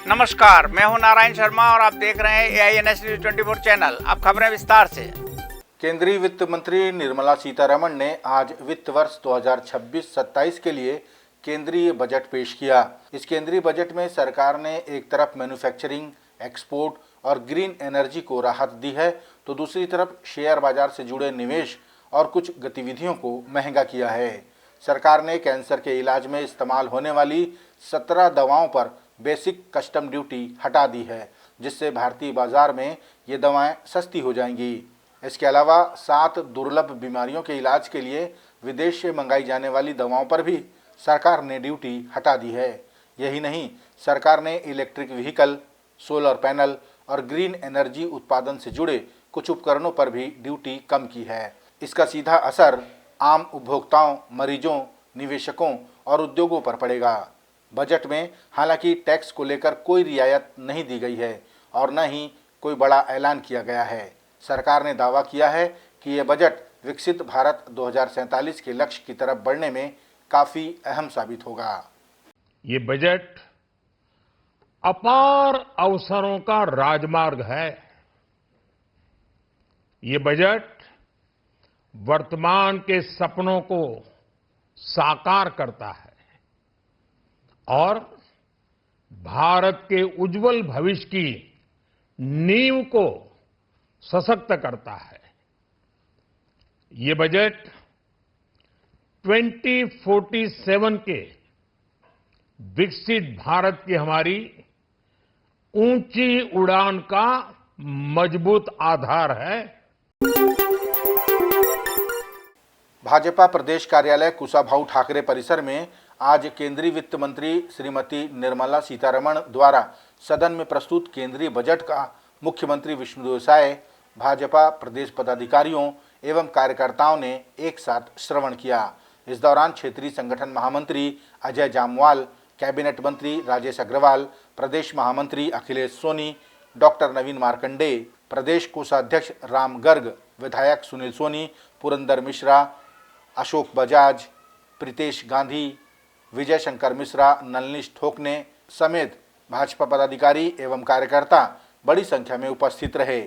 नमस्कार, मैं हूं नारायण शर्मा और आप देख रहे हैं AINS न्यूज 24 चैनल। अब खबरें विस्तार से। केंद्रीय वित्त मंत्री निर्मला सीतारमण ने आज वित्त वर्ष 2026-27 के लिए केंद्रीय बजट पेश किया। इस केंद्रीय बजट में सरकार ने एक तरफ मैन्युफैक्चरिंग, एक्सपोर्ट और ग्रीन एनर्जी को राहत दी है, तो दूसरी तरफ शेयर बाजार से जुड़े निवेश और कुछ गतिविधियों को महंगा किया है। सरकार ने कैंसर के इलाज में इस्तेमाल होने वाली 17 दवाओं पर बेसिक कस्टम ड्यूटी हटा दी है, जिससे भारतीय बाजार में ये दवाएं सस्ती हो जाएंगी। इसके अलावा 7 दुर्लभ बीमारियों के इलाज के लिए विदेश से मंगाई जाने वाली दवाओं पर भी सरकार ने ड्यूटी हटा दी है। यही नहीं, सरकार ने इलेक्ट्रिक व्हीकल, सोलर पैनल और ग्रीन एनर्जी उत्पादन से जुड़े कुछ उपकरणों पर भी ड्यूटी कम की है। इसका सीधा असर आम उपभोक्ताओं, मरीजों, निवेशकों और उद्योगों पर पड़ेगा। बजट में हालांकि टैक्स को लेकर कोई रियायत नहीं दी गई है और न ही कोई बड़ा ऐलान किया गया है। सरकार ने दावा किया है कि यह बजट विकसित भारत 2047 के लक्ष्य की तरफ बढ़ने में काफी अहम साबित होगा। ये बजट अपार अवसरों का राजमार्ग है। ये बजट वर्तमान के सपनों को साकार करता है और भारत के उज्जवल भविष्य की नींव को सशक्त करता है। ये बजट 2047 के विकसित भारत की हमारी ऊंची उड़ान का मजबूत आधार है। भाजपा प्रदेश कार्यालय कुशाभाऊ ठाकरे परिसर में आज केंद्रीय वित्त मंत्री श्रीमती निर्मला सीतारमण द्वारा सदन में प्रस्तुत केंद्रीय बजट का मुख्यमंत्री विष्णुदेव साय, भाजपा प्रदेश पदाधिकारियों एवं कार्यकर्ताओं ने एक साथ श्रवण किया। इस दौरान क्षेत्रीय संगठन महामंत्री अजय जामवाल, कैबिनेट मंत्री राजेश अग्रवाल, प्रदेश महामंत्री अखिलेश सोनी, डॉक्टर नवीन मार्कंडे, प्रदेश कोषाध्यक्ष राम गर्ग, विधायक सुनील सोनी, पुरंदर मिश्रा, अशोक बजाज, प्रीतेश गांधी, विजय शंकर मिश्रा, नलनीश ठोकने समेत भाजपा पदाधिकारी एवं कार्यकर्ता बड़ी संख्या में उपस्थित रहे।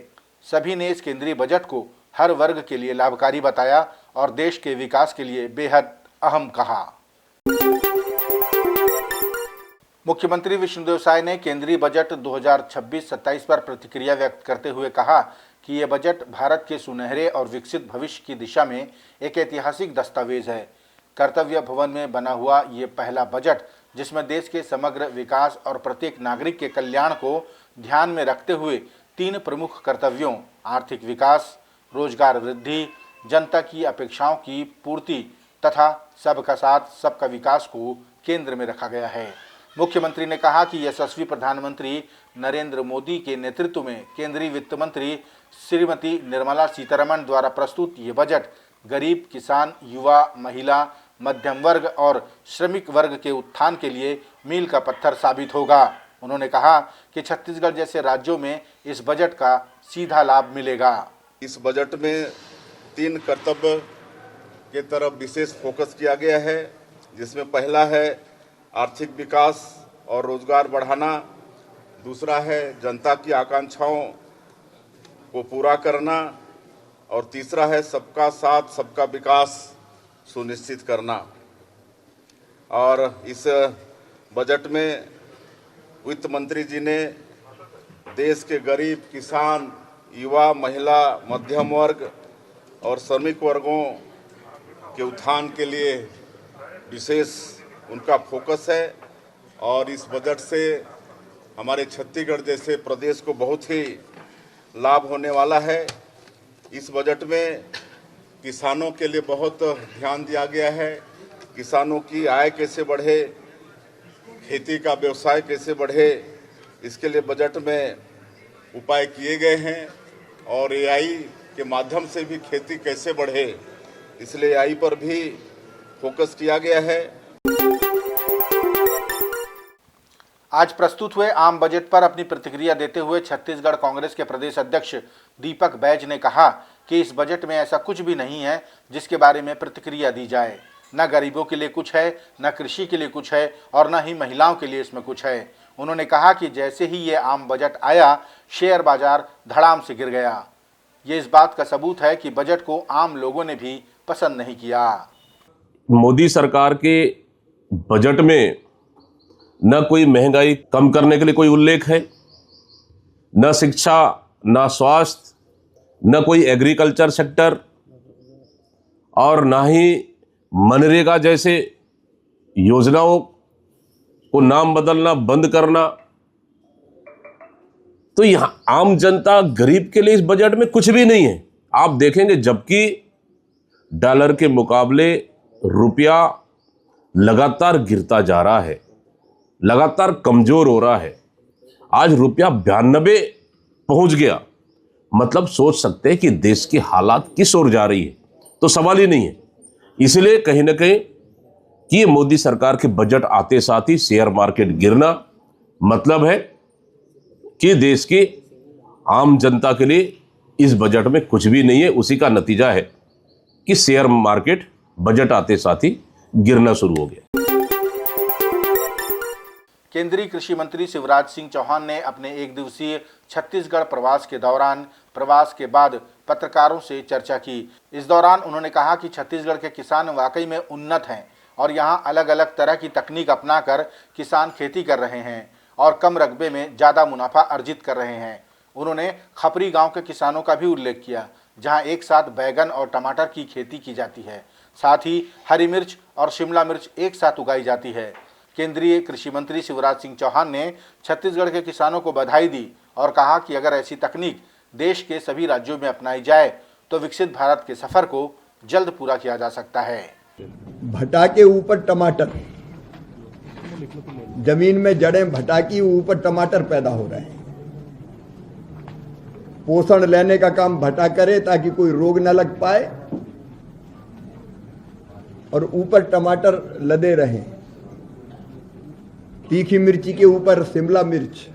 सभी ने इस केंद्रीय बजट को हर वर्ग के लिए लाभकारी बताया और देश के विकास के लिए बेहद अहम कहा। मुख्यमंत्री विष्णुदेव साय ने केंद्रीय बजट 2026-27 पर प्रतिक्रिया व्यक्त करते हुए कहा कि यह बजट भारत के सुनहरे और विकसित भविष्य की दिशा में एक ऐतिहासिक दस्तावेज है। कर्तव्य भवन में बना हुआ ये पहला बजट, जिसमें देश के समग्र विकास और प्रत्येक नागरिक के कल्याण को ध्यान में रखते हुए 3 प्रमुख कर्तव्यों आर्थिक विकास, रोजगार वृद्धि, जनता की अपेक्षाओं की पूर्ति तथा सबका साथ सबका विकास को केंद्र में रखा गया है। मुख्यमंत्री ने कहा कि यशस्वी प्रधानमंत्री नरेंद्र मोदी के नेतृत्व में केंद्रीय वित्त मंत्री श्रीमती निर्मला सीतारमण द्वारा प्रस्तुत ये बजट गरीब, किसान, युवा, महिला, मध्यम वर्ग और श्रमिक वर्ग के उत्थान के लिए मील का पत्थर साबित होगा। उन्होंने कहा कि छत्तीसगढ़ जैसे राज्यों में इस बजट का सीधा लाभ मिलेगा। इस बजट में 3 कर्तव्य के तरफ विशेष फोकस किया गया है, जिसमें पहला है आर्थिक विकास और रोजगार बढ़ाना, दूसरा है जनता की आकांक्षाओं को पूरा करना और तीसरा है सबका साथ सबका विकास सुनिश्चित करना। और इस बजट में वित्त मंत्री जी ने देश के गरीब, किसान, युवा, महिला, मध्यम वर्ग और श्रमिक वर्गों के उत्थान के लिए विशेष उनका फोकस है और इस बजट से हमारे छत्तीसगढ़ जैसे प्रदेश को बहुत ही लाभ होने वाला है। इस बजट में किसानों के लिए बहुत ध्यान दिया गया है। किसानों की आय कैसे बढ़े, खेती का व्यवसाय कैसे बढ़े, इसके लिए बजट में उपाय किए गए हैं और AI के माध्यम से भी खेती कैसे बढ़े, इसलिए AI पर भी फोकस किया गया है। आज प्रस्तुत हुए आम बजट पर अपनी प्रतिक्रिया देते हुए छत्तीसगढ़ कांग्रेस के प्रदेश अध्यक्ष दीपक बैज ने कहा कि इस बजट में ऐसा कुछ भी नहीं है जिसके बारे में प्रतिक्रिया दी जाए। न गरीबों के लिए कुछ है, न कृषि के लिए कुछ है और न ही महिलाओं के लिए इसमें कुछ है। उन्होंने कहा कि जैसे ही ये आम बजट आया, शेयर बाजार धड़ाम से गिर गया। ये इस बात का सबूत है कि बजट को आम लोगों ने भी पसंद नहीं किया। मोदी सरकार के बजट में न कोई महंगाई कम करने के लिए कोई उल्लेख है, न शिक्षा, न स्वास्थ्य, न कोई एग्रीकल्चर सेक्टर, और न ही मनरेगा जैसे योजनाओं को नाम बदलना, बंद करना। तो यहां आम जनता, गरीब के लिए इस बजट में कुछ भी नहीं है। आप देखेंगे, जबकि डॉलर के मुकाबले रुपया लगातार गिरता जा रहा है, लगातार कमजोर हो रहा है। आज रुपया 92 पहुंच गया, मतलब सोच सकते हैं कि देश की हालात किस ओर जा रही है, तो सवाल ही नहीं है। इसलिए कहीं ना कहीं कि मोदी सरकार के बजट आते साथ ही शेयर मार्केट गिरना, मतलब है कि देश की आम जनता के लिए इस बजट में कुछ भी नहीं है। उसी का नतीजा है कि शेयर मार्केट बजट आते साथ ही गिरना शुरू हो गया। केंद्रीय कृषि मंत्री शिवराज सिंह चौहान ने अपने एक दिवसीय छत्तीसगढ़ प्रवास के दौरान प्रवास के बाद पत्रकारों से चर्चा की। इस दौरान उन्होंने कहा कि छत्तीसगढ़ के किसान वाकई में उन्नत हैं और यहां अलग अलग तरह की तकनीक अपनाकर किसान खेती कर रहे हैं और कम रकबे में ज़्यादा मुनाफा अर्जित कर रहे हैं। उन्होंने खपरी गांव के किसानों का भी उल्लेख किया, जहां एक साथ बैगन और टमाटर की खेती की जाती है, साथ ही हरी मिर्च और शिमला मिर्च एक साथ उगाई जाती है। केंद्रीय कृषि मंत्री शिवराज सिंह चौहान ने छत्तीसगढ़ के किसानों को बधाई दी और कहा कि अगर ऐसी तकनीक देश के सभी राज्यों में अपनाई जाए तो विकसित भारत के सफर को जल्द पूरा किया जा सकता है। भटा के ऊपर टमाटर, जमीन में जड़ें भटा की ऊपर टमाटर पैदा हो रहे हैं। पोषण लेने का काम भटा करे ताकि कोई रोग न लग पाए और ऊपर टमाटर लदे रहें। तीखी मिर्ची के ऊपर शिमला मिर्च।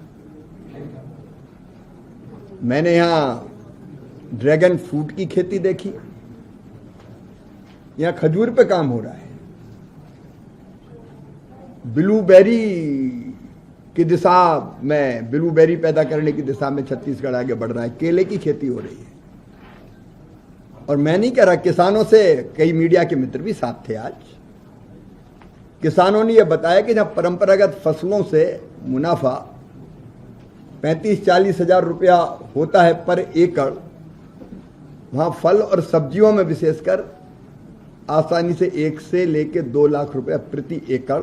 मैंने यहां ड्रैगन फ्रूट की खेती देखी, यहां खजूर पे काम हो रहा है। ब्लूबेरी की दिशा में, ब्लूबेरी पैदा करने की दिशा में छत्तीसगढ़ आगे बढ़ रहा है। केले की खेती हो रही है। और मैं नहीं कह रहा, किसानों से कई मीडिया के मित्र भी साथ थे। आज किसानों ने यह बताया कि जहां परंपरागत फसलों से मुनाफा 35-40 हजार रुपया होता है पर एकड़, वहां फल और सब्जियों में विशेषकर आसानी से 1 से लेकर 2 लाख रुपया प्रति एकड़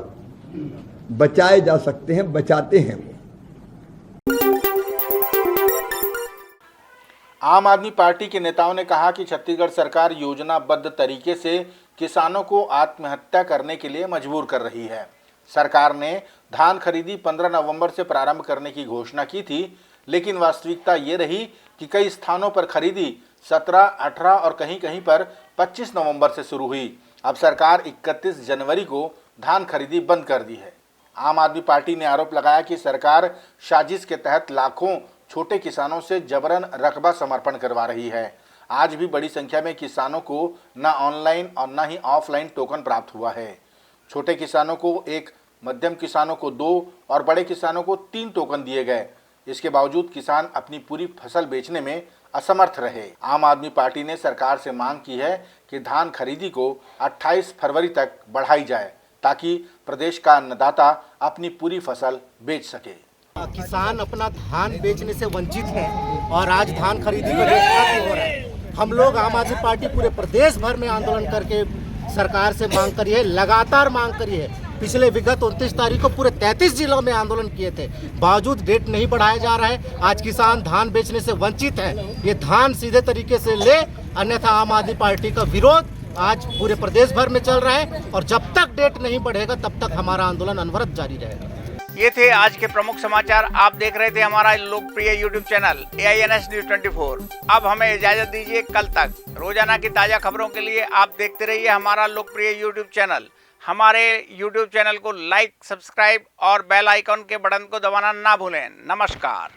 बचाए जा सकते हैं, बचाते हैं वो। आम आदमी पार्टी के नेताओं ने कहा कि छत्तीसगढ़ सरकार योजनाबद्ध तरीके से किसानों को आत्महत्या करने के लिए मजबूर कर रही है। सरकार ने धान खरीदी 15 नवंबर से प्रारंभ करने की घोषणा की थी, लेकिन वास्तविकता ये रही कि कई स्थानों पर खरीदी 17, 18 और कहीं कहीं पर 25 नवंबर से शुरू हुई। अब सरकार 31 जनवरी को धान खरीदी बंद कर दी है। आम आदमी पार्टी ने आरोप लगाया कि सरकार साजिश के तहत लाखों छोटे किसानों से जबरन रकबा समर्पण करवा रही है। आज भी बड़ी संख्या में किसानों को न ऑनलाइन और न ही ऑफलाइन टोकन प्राप्त हुआ है। छोटे किसानों को 1, मध्यम किसानों को 2 और बड़े किसानों को 3 टोकन दिए गए। इसके बावजूद किसान अपनी पूरी फसल बेचने में असमर्थ रहे। आम आदमी पार्टी ने सरकार से मांग की है कि धान खरीदी को 28 फरवरी तक बढ़ाई जाए ताकि प्रदेश का अन्नदाता अपनी पूरी फसल बेच सके। किसान अपना धान बेचने से वंचित है और आज धान खरीदी का रेट खत्म हो रहा है। हम लोग आम आदमी पार्टी पूरे प्रदेश भर में आंदोलन करके सरकार से मांग करी है, लगातार मांग करी है। पिछले विगत 29 तारीख को पूरे 33 जिलों में आंदोलन किए थे, बावजूद रेट नहीं बढ़ाया जा रहा है। आज किसान धान बेचने से वंचित है। ये धान सीधे तरीके से ले, अन्यथा आम आदमी पार्टी का विरोध आज पूरे प्रदेश भर में चल रहा है और जब तक डेट नहीं बढ़ेगा तब तक हमारा आंदोलन अनवरत जारी रहेगा। ये थे आज के प्रमुख समाचार। आप देख रहे थे हमारा लोकप्रिय YouTube चैनल AINS News 24। अब हमें इजाजत दीजिए, कल तक रोजाना की ताजा खबरों के लिए आप देखते रहिए हमारा लोकप्रिय YouTube चैनल। हमारे YouTube चैनल को लाइक, सब्सक्राइब और बेल आइकॉन के बटन को दबाना ना भूलें। नमस्कार।